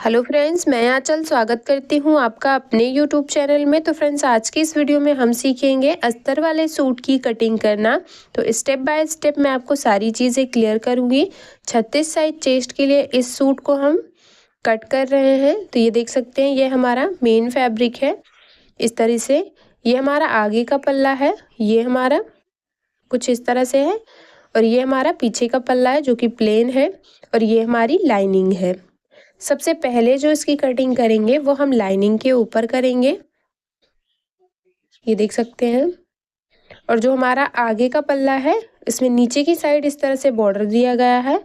Hello friends, मैं आंचल स्वागत करती हूँ आपका अपने यूट्यूब चैनल में। तो फ्रेंड्स, आज की इस वीडियो में हम सीखेंगे अस्तर वाले सूट की कटिंग करना। तो स्टेप बाय स्टेप मैं आपको सारी चीज़ें क्लियर करूँगी। 36 साइज चेस्ट के लिए इस सूट को हम कट कर रहे हैं। तो ये देख सकते हैं, ये हमारा मेन फैब्रिक है। इस तरह से ये हमारा आगे का पल्ला है, ये हमारा कुछ इस तरह से है, और ये हमारा पीछे का पल्ला है जो कि प्लेन है, और ये हमारी लाइनिंग है। सबसे पहले जो इसकी कटिंग करेंगे वो हम लाइनिंग के ऊपर करेंगे, ये देख सकते हैं। और जो हमारा आगे का पल्ला है, इसमें नीचे की साइड इस तरह से बॉर्डर दिया गया है,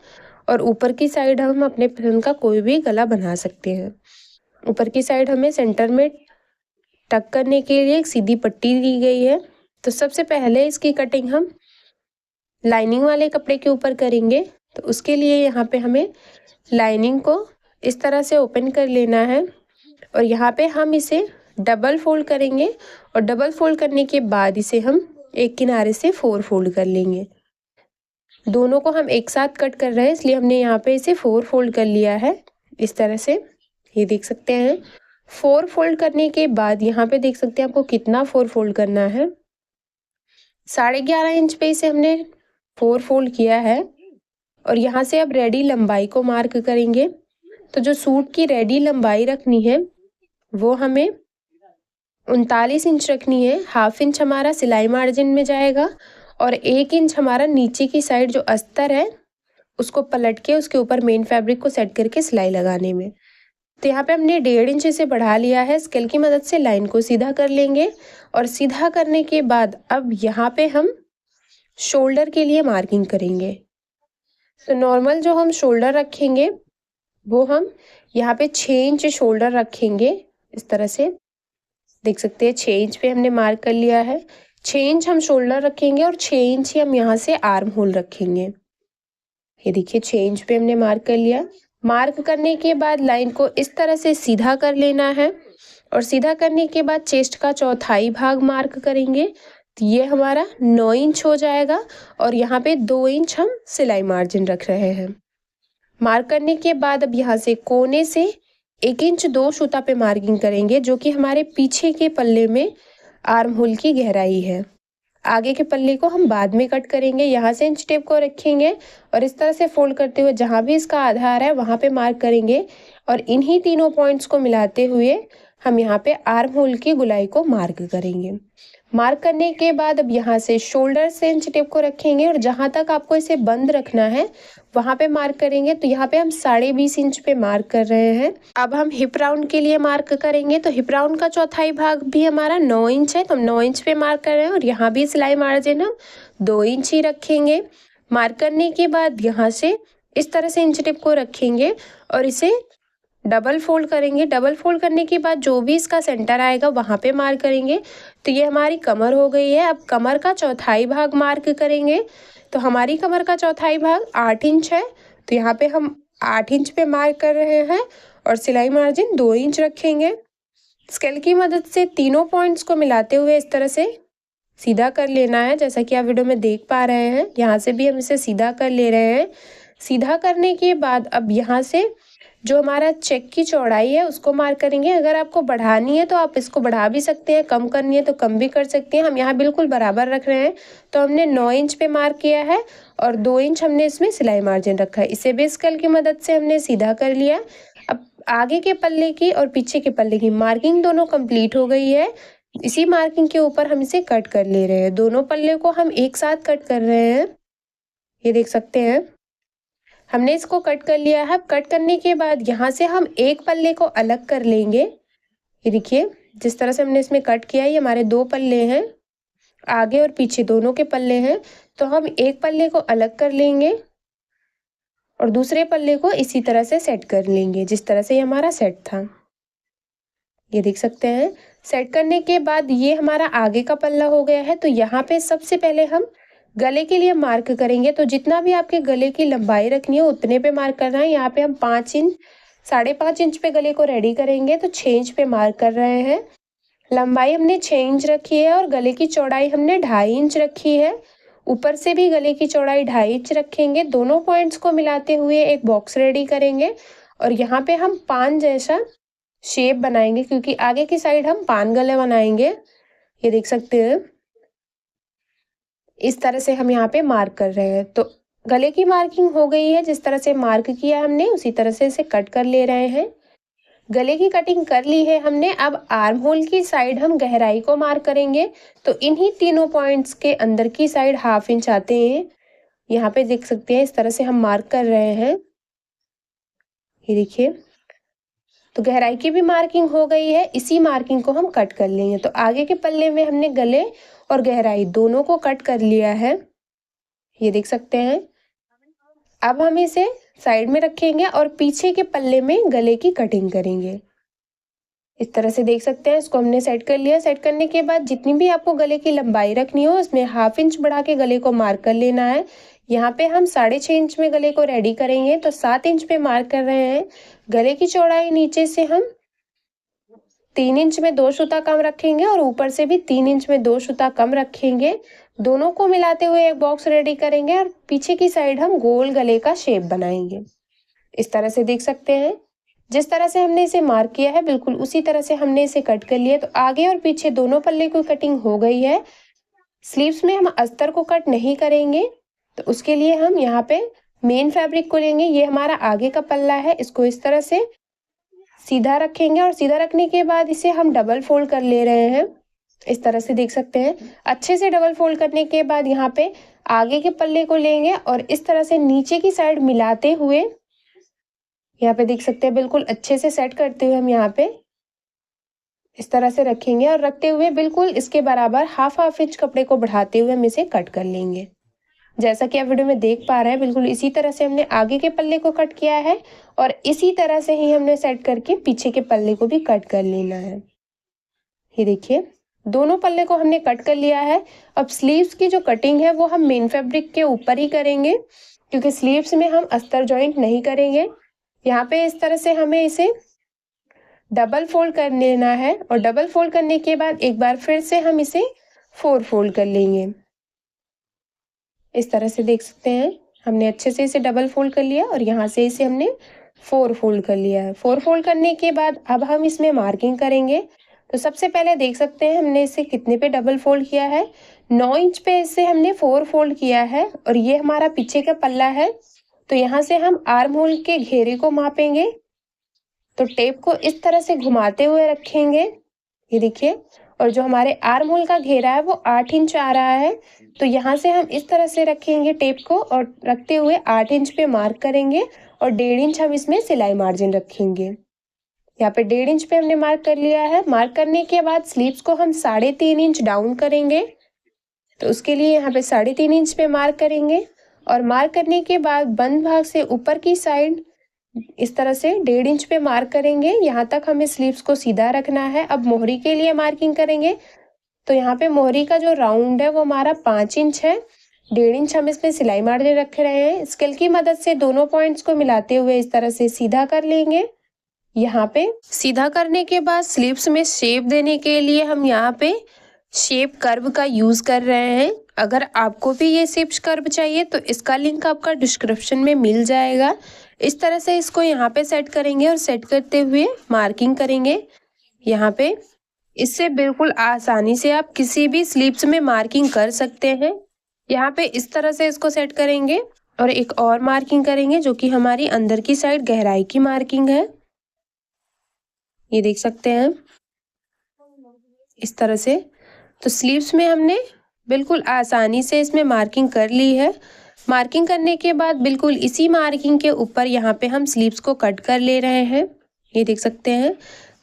और ऊपर की साइड हम अपने पसंद का कोई भी गला बना सकते हैं। ऊपर की साइड हमें सेंटर में टक करने के लिए एक सीधी पट्टी दी गई है। तो सबसे पहले इसकी कटिंग हम लाइनिंग वाले कपड़े के ऊपर करेंगे। तो उसके लिए यहाँ पे हमें लाइनिंग को इस तरह से ओपन कर लेना है, और यहाँ पे हम इसे डबल फोल्ड करेंगे, और डबल फोल्ड करने के बाद इसे हम एक किनारे से 4 फोल्ड कर लेंगे। दोनों को हम एक साथ कट कर रहे हैं, इसलिए हमने यहाँ पे इसे 4 फोल्ड कर लिया है इस तरह से, ये देख सकते हैं। 4 फोल्ड करने के बाद यहाँ पे देख सकते हैं आपको कितना 4 फोल्ड करना है। 11.5 इंच पे इसे हमने 4 फोल्ड किया है, और यहाँ से अब रेडी लंबाई को मार्क करेंगे। तो जो सूट की रेडी लंबाई रखनी है वो हमें 39 इंच रखनी है। हाफ इंच हमारा सिलाई मार्जिन में जाएगा, और 1 इंच हमारा नीचे की साइड जो अस्तर है उसको पलट के उसके ऊपर मेन फैब्रिक को सेट करके सिलाई लगाने में। तो यहाँ पे हमने 1.5 इंच से बढ़ा लिया है। स्केल की मदद से लाइन को सीधा कर लेंगे, और सीधा करने के बाद अब यहाँ पे हम शोल्डर के लिए मार्किंग करेंगे। तो नॉर्मल जो हम शोल्डर रखेंगे वो हम यहाँ पे 6 इंच शोल्डर रखेंगे इस तरह से, देख सकते हैं 6 इंच पे हमने मार्क कर लिया है। 6 इंच हम शोल्डर रखेंगे, और 6 इंच ही हम यहाँ से आर्म होल रखेंगे। ये देखिए 6 इंच पे हमने मार्क कर लिया। मार्क करने के बाद लाइन को इस तरह से सीधा कर लेना है, और सीधा करने के बाद चेस्ट का चौथाई भाग मार्क करेंगे। तो ये हमारा 9 इंच हो जाएगा, और यहाँ पे 2 इंच हम सिलाई मार्जिन रख रहे हैं। मार्क करने के बाद अब यहाँ से कोने से 1 इंच 2 सूता पे मार्किंग करेंगे, जो कि हमारे पीछे के पल्ले में आर्म होल की गहराई है। आगे के पल्ले को हम बाद में कट करेंगे। यहाँ से इंच टेप को रखेंगे, और इस तरह से फोल्ड करते हुए जहाँ भी इसका आधार है वहाँ पे मार्क करेंगे, और इन्हीं तीनों पॉइंट्स को मिलाते हुए हम यहाँ पे आर्म होल की गुलाई को मार्क करेंगे। मार्क करने के बाद अब यहाँ से शोल्डर से इंच टेप को रखेंगे, और जहाँ तक आपको इसे बंद रखना है वहाँ पे मार्क करेंगे। तो यहाँ पे हम 20.5 इंच पे मार्क कर रहे हैं। अब हम हिप राउंड के लिए मार्क करेंगे। तो हिप राउंड का चौथाई भाग भी हमारा 9 इंच है, तो हम 9 इंच पे मार्क कर रहे हैं, और यहाँ भी सिलाई मार्जिन हम 2 इंच ही रखेंगे। मार्क करने के बाद यहाँ से इस तरह से इंच टेप को रखेंगे, और इसे डबल फोल्ड करेंगे। डबल फोल्ड करने के बाद जो भी इसका सेंटर आएगा वहाँ पे मार्क करेंगे। तो ये हमारी कमर हो गई है। अब कमर का चौथाई भाग मार्क करेंगे। तो हमारी कमर का चौथाई भाग 8 इंच है, तो यहाँ पे हम 8 इंच पे मार्क कर रहे हैं, और सिलाई मार्जिन 2 इंच रखेंगे। स्केल की मदद से तीनों पॉइंट्स को मिलाते हुए इस तरह से सीधा कर लेना है, जैसा कि आप वीडियो में देख पा रहे हैं। यहाँ से भी हम इसे सीधा कर ले रहे हैं। सीधा करने के बाद अब यहाँ से जो हमारा चेक की चौड़ाई है उसको मार्क करेंगे। अगर आपको बढ़ानी है तो आप इसको बढ़ा भी सकते हैं, कम करनी है तो कम भी कर सकते हैं। हम यहाँ बिल्कुल बराबर रख रहे हैं। तो हमने 9 इंच पे मार्क किया है, और 2 इंच हमने इसमें सिलाई मार्जिन रखा है। इसे भी स्केल की मदद से हमने सीधा कर लिया। अब आगे के पल्ले की और पीछे के पल्ले की मार्किंग दोनों कंप्लीट हो गई है। इसी मार्किंग के ऊपर हम इसे कट कर ले रहे हैं। दोनों पल्ले को हम एक साथ कट कर रहे हैं, ये देख सकते हैं। हमने इसको कट कर लिया है। कट करने के बाद यहाँ से हम एक पल्ले को अलग कर लेंगे। ये देखिए जिस तरह से हमने इसमें कट किया है, ये हमारे 2 पल्ले हैं, आगे और पीछे दोनों के पल्ले हैं। तो हम एक पल्ले को अलग कर लेंगे, और दूसरे पल्ले को इसी तरह से सेट कर लेंगे जिस तरह से ये हमारा सेट था, ये देख सकते हैं। सेट करने के बाद ये हमारा आगे का पल्ला हो गया है। तो यहाँ पे सबसे पहले हम गले के लिए मार्क करेंगे। तो जितना भी आपके गले की लंबाई रखनी है उतने पे मार्क करना है। यहाँ पे हम 5 इंच 5.5 इंच पे गले को रेडी करेंगे, तो 6 इंच पे मार्क कर रहे हैं। लंबाई हमने 6 इंच रखी है, और गले की चौड़ाई हमने 2.5 इंच रखी है। ऊपर से भी गले की चौड़ाई 2.5 इंच रखेंगे। दोनों पॉइंट्स को मिलाते हुए एक बॉक्स रेडी करेंगे, और यहाँ पे हम पान जैसा शेप बनाएंगे, क्योंकि आगे की साइड हम पान गले बनाएंगे। ये देख सकते हैं, इस तरह से हम यहाँ पे मार्क कर रहे हैं। तो गले की मार्किंग हो गई है, जिस तरह से मार्क किया हमने उसी तरह से इसे कट कर ले रहे हैं। गले की कटिंग कर ली है हमने। अब आर्म होल की साइड हम गहराई को मार्क करेंगे। तो इन्हीं तीनों पॉइंट्स के अंदर की साइड 1/2 इंच आते हैं। यहाँ पे देख सकते हैं, इस तरह से हम मार्क कर रहे हैं। ये देखिए, तो गहराई की भी मार्किंग हो गई है। इसी मार्किंग को हम कट कर लेंगे। तो आगे के पल्ले में हमने गले और गहराई दोनों को कट कर लिया है। ये देख सकते हैं। अब हम इसे साइड में रखेंगे और पीछे के पल्ले में गले की कटिंग करेंगे। इस तरह से देख सकते हैं, इसको हमने सेट कर लिया। सेट करने के बाद जितनी भी आपको गले की लंबाई रखनी हो, उसमें 1/2 इंच बढ़ा के गले को मार्क कर लेना है। यहाँ पे हम 6.5 इंच में गले को रेडी करेंगे, तो 7 इंच पे मार्क कर रहे हैं। गले की चौड़ाई नीचे से हम 3 इंच में 2 सूता कम रखेंगे और ऊपर से भी 3 इंच में 2 सूता कम रखेंगे। दोनों को मिलाते हुए एक बॉक्स रेडी करेंगे और पीछे की साइड हम गोल गले का शेप बनाएंगे। इस तरह से देख सकते हैं, जिस तरह से हमने इसे मार्क किया है बिल्कुल उसी तरह से हमने इसे कट कर लिया। तो आगे और पीछे दोनों पल्ले की कटिंग हो गई है। स्लीव्स में हम अस्तर को कट नहीं करेंगे, तो उसके लिए हम यहाँ पे मेन फैब्रिक को लेंगे। ये हमारा आगे का पल्ला है, इसको इस तरह से सीधा रखेंगे और सीधा रखने के बाद इसे हम डबल फोल्ड कर ले रहे हैं। इस तरह से देख सकते हैं। अच्छे से डबल फोल्ड करने के बाद यहाँ पे आगे के पल्ले को लेंगे और इस तरह से नीचे की साइड मिलाते हुए यहाँ पे देख सकते हैं, बिल्कुल अच्छे से सेट करते हुए हम यहाँ पे इस तरह से रखेंगे और रखते हुए बिल्कुल इसके बराबर 1/2 इंच कपड़े को बढ़ाते हुए हम इसे कट कर लेंगे। जैसा कि आप वीडियो में देख पा रहे हैं, बिल्कुल इसी तरह से हमने आगे के पल्ले को कट किया है और इसी तरह से ही हमने सेट करके पीछे के पल्ले को भी कट कर लेना है। ये देखिए, दोनों पल्ले को हमने कट कर लिया है। अब स्लीव्स की जो कटिंग है वो हम मेन फैब्रिक के ऊपर ही करेंगे, क्योंकि स्लीव्स में हम अस्तर जॉइंट नहीं करेंगे। यहाँ पे इस तरह से हमें इसे डबल फोल्ड कर लेना है और डबल फोल्ड करने के बाद एक बार फिर से हम इसे 4 फोल्ड कर लेंगे। इस तरह से देख सकते हैं, हमने अच्छे से इसे डबल फोल्ड कर लिया और यहाँ से इसे हमने 4 फोल्ड कर लिया है। 4 फोल्ड करने के बाद अब हम इसमें मार्किंग करेंगे। तो सबसे पहले देख सकते हैं हमने इसे कितने पे डबल फोल्ड किया है। 9 इंच पे इसे हमने 4 फोल्ड किया है और ये हमारा पीछे का पल्ला है। तो यहाँ से हम आर्म होल के घेरे को मापेंगे। तो टेप को इस तरह से घुमाते हुए रखेंगे, ये देखिए, और जो हमारे आर्म होल का घेरा है वो 8 इंच आ रहा है। तो यहाँ से हम इस तरह से रखेंगे टेप को और रखते हुए 8 इंच पे मार्क करेंगे और 1.5 इंच हम इसमें सिलाई मार्जिन रखेंगे। यहाँ पे 1.5 इंच पे हमने मार्क कर लिया है। मार्क करने के बाद स्लीव्स को हम 3.5 इंच डाउन करेंगे। तो उसके लिए यहाँ पे 3.5 इंच पे मार्क करेंगे और मार्क करने के बाद बंद भाग से ऊपर की साइड इस तरह से 1.5 इंच पे मार्क करेंगे। यहाँ तक हमें स्लीव्स को सीधा रखना है। अब मोहरी के लिए मार्किंग करेंगे। तो यहाँ पे मोहरी का जो राउंड है वो हमारा 5 इंच है। 1.5 इंच हम इसमें सिलाई मार्जिन रख रहे हैं। स्केल की मदद से दोनों पॉइंट्स को मिलाते हुए इस तरह से सीधा कर लेंगे। यहाँ पे सीधा करने के बाद स्लीव्स में शेप देने के लिए हम यहाँ पे शेप कर्व का यूज कर रहे हैं। अगर आपको भी ये शेप कर्व चाहिए तो इसका लिंक आपका डिस्क्रिप्शन में मिल जाएगा। इस तरह से इसको यहाँ पे सेट करेंगे और सेट करते हुए मार्किंग करेंगे। यहाँ पे इससे बिल्कुल आसानी से आप किसी भी स्लीव्स में मार्किंग कर सकते हैं। यहाँ पे इस तरह से इसको सेट करेंगे और एक और मार्किंग करेंगे जो कि हमारी अंदर की साइड गहराई की मार्किंग है। ये देख सकते हैं इस तरह से। तो स्लीव्स में हमने बिल्कुल आसानी से इसमें मार्किंग कर ली है। मार्किंग करने के बाद बिल्कुल इसी मार्किंग के ऊपर यहाँ पे हम स्लीव्स को कट कर ले रहे हैं। ये देख सकते हैं।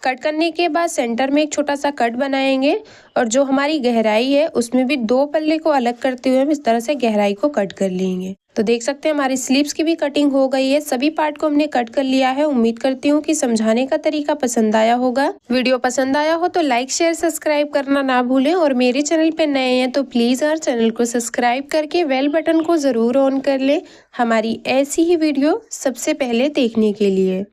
कट करने के बाद सेंटर में एक छोटा सा कट बनाएंगे और जो हमारी गहराई है उसमें भी 2 पल्ले को अलग करते हुए हम इस तरह से गहराई को कट कर लेंगे। तो देख सकते हैं हमारी स्लीव्स की भी कटिंग हो गई है। सभी पार्ट को हमने कट कर लिया है। उम्मीद करती हूँ कि समझाने का तरीका पसंद आया होगा। वीडियो पसंद आया हो तो लाइक शेयर सब्सक्राइब करना ना भूलें और मेरे चैनल पे नए हैं तो प्लीज हर चैनल को सब्सक्राइब करके बेल बटन को जरूर ऑन कर ले हमारी ऐसी ही वीडियो सबसे पहले देखने के लिए।